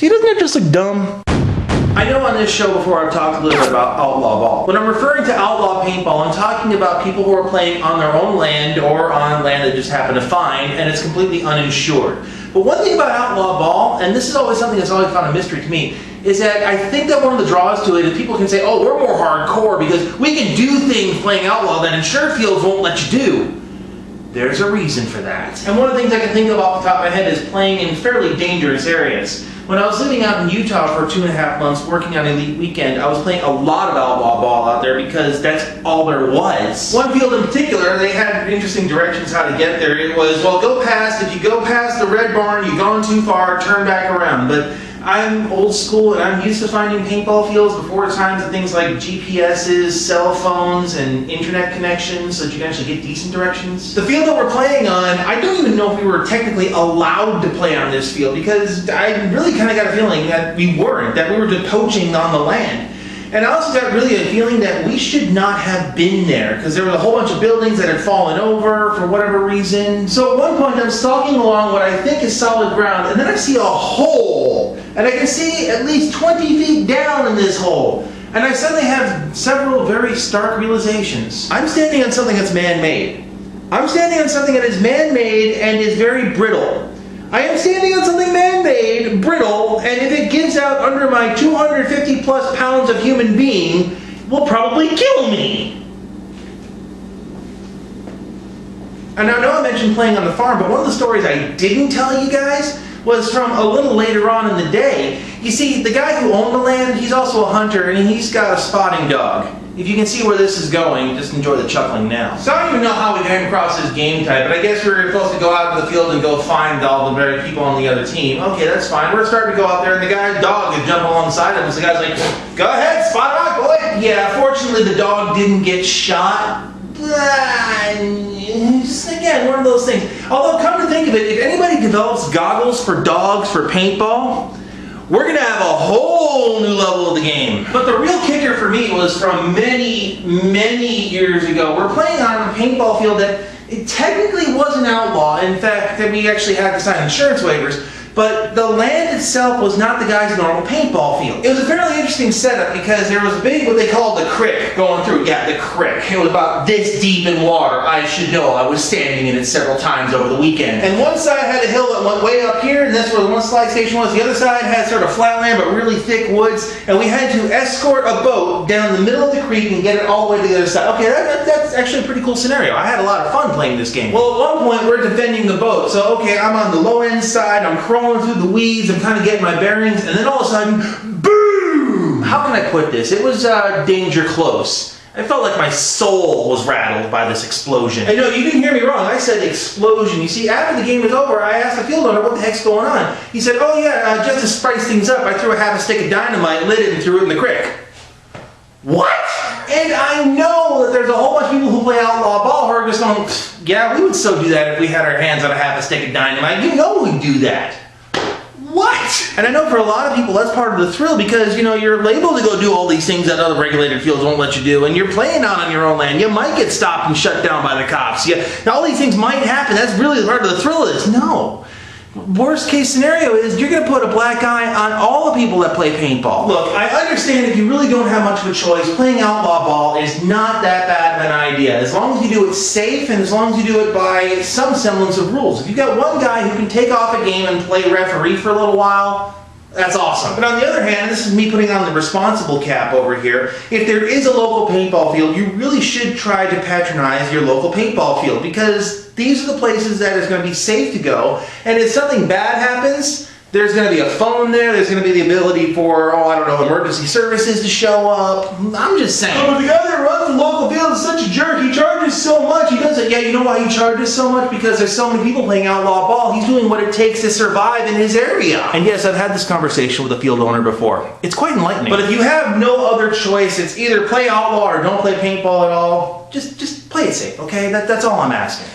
See, doesn't it just look dumb? I know on this show before I've talked a little bit about Outlaw Ball. When I'm referring to Outlaw Paintball, I'm talking about people who are playing on their own land or on land they just happen to find, and it's completely uninsured. But one thing about Outlaw Ball, and this is always something that's always found a mystery to me, is that I think that one of the draws to it is people can say, oh, we're more hardcore because we can do things playing Outlaw that insured fields won't let you do. There's a reason for that. And one of the things I can think of off the top of my head is playing in fairly dangerous areas. When I was living out in Utah for 2.5 months working on Elite Weekend, I was playing a lot of Outlaw Ball out there because that's all there was. One field in particular, they had interesting directions how to get there. It was, well, if you go past the red barn, you've gone too far, turn back around. But I'm old school and I'm used to finding paintball fields before times of things like GPSs, cell phones, and internet connections so that you can actually get decent directions. The field that we're playing on, I don't even know if we were technically allowed to play on this field because I really kind of got a feeling that we weren't, that we were just poaching on the land. And I also got really a feeling that we should not have been there because there was a whole bunch of buildings that had fallen over for whatever reason. So at one point I'm stalking along what I think is solid ground and then I see a hole. And I can see at least 20 feet down in this hole. And I suddenly have several very stark realizations. I'm standing on something that's man-made. I'm standing on something that is man-made and is very brittle. I am standing on something man-made, brittle, and if it gives out under my 250 plus pounds of human being, will probably kill me. And I know I mentioned playing on the farm, but one of the stories I didn't tell you guys was from a little later on in the day. You see, the guy who owned the land, he's also a hunter, and he's got a spotting dog. If you can see where this is going, just enjoy the chuckling now. So I don't even know how we came across this game type, but I guess we were supposed to go out to the field and go find all the very people on the other team. Okay, that's fine. We're starting to go out there, and the guy's dog is jumping alongside of us. The guy's like, go ahead, spot it out, boy. Yeah, fortunately the dog didn't get shot. Just again, one of those things. Although, come to think of it, if anybody develops goggles for dogs for paintball, we're going to have a whole new level of the game. But the real kicker for me was from many, many years ago. We're playing on a paintball field that it technically wasn't outlaw. In fact, that we actually had to sign insurance waivers. But the land itself was not the guy's normal paintball field. It was a fairly interesting setup because there was a big, what they called the crick going through. Yeah, the crick. It was about this deep in water. I should know. I was standing in it several times over the weekend. And one side had a hill that went way up here, and that's where the one slide station was. The other side had sort of flat land, but really thick woods. And we had to escort a boat down the middle of the creek and get it all the way to the other side. Okay, that's actually a pretty cool scenario. I had a lot of fun playing this game. Well, at one point, we're defending the boat. So, okay, I'm on the low end side. I'm crawling through the weeds, I'm kind of getting my bearings, and then all of a sudden, boom! How can I put this? It was danger close. I felt like my soul was rattled by this explosion. And no, you didn't hear me wrong. I said explosion. You see, after the game was over, I asked the field owner what the heck's going on. He said, oh yeah, just to spice things up, I threw a half a stick of dynamite, lit it, and threw it in the creek. What? And I know that there's a whole bunch of people who play Outlaw Ball who are just going, yeah, we would so do that if we had our hands on a half a stick of dynamite. You know we'd do that. What? And I know for a lot of people that's part of the thrill because, you know, you're labeled to go do all these things that other regulated fields won't let you do, and you're playing out on your own land. You might get stopped and shut down by the cops. Yeah, all these things might happen. That's really part of the thrill is. No. Worst case scenario is you're going to put a black eye on all the people that play paintball. Look, I understand if you really don't have much of a choice, playing Outlaw Ball is not that bad of an idea. As long as you do it safe and as long as you do it by some semblance of rules. If you've got one guy who can take off a game and play referee for a little while, that's awesome. But on the other hand, this is me putting on the responsible cap over here. If there is a local paintball field, you really should try to patronize your local paintball field because these are the places that is going to be safe to go. And if something bad happens, there's going to be a phone there. There's going to be the ability for, oh, I don't know, emergency services to show up. I'm just saying. Oh, but the guy that runs the local field is such a jerk. He charges so much. He does it. Yeah, you know why he charges so much? Because there's so many people playing Outlaw Ball. He's doing what it takes to survive in his area. And yes, I've had this conversation with a field owner before. It's quite enlightening. But if you have no other choice, it's either play Outlaw or don't play paintball at all. Just play it safe, okay? That's all I'm asking.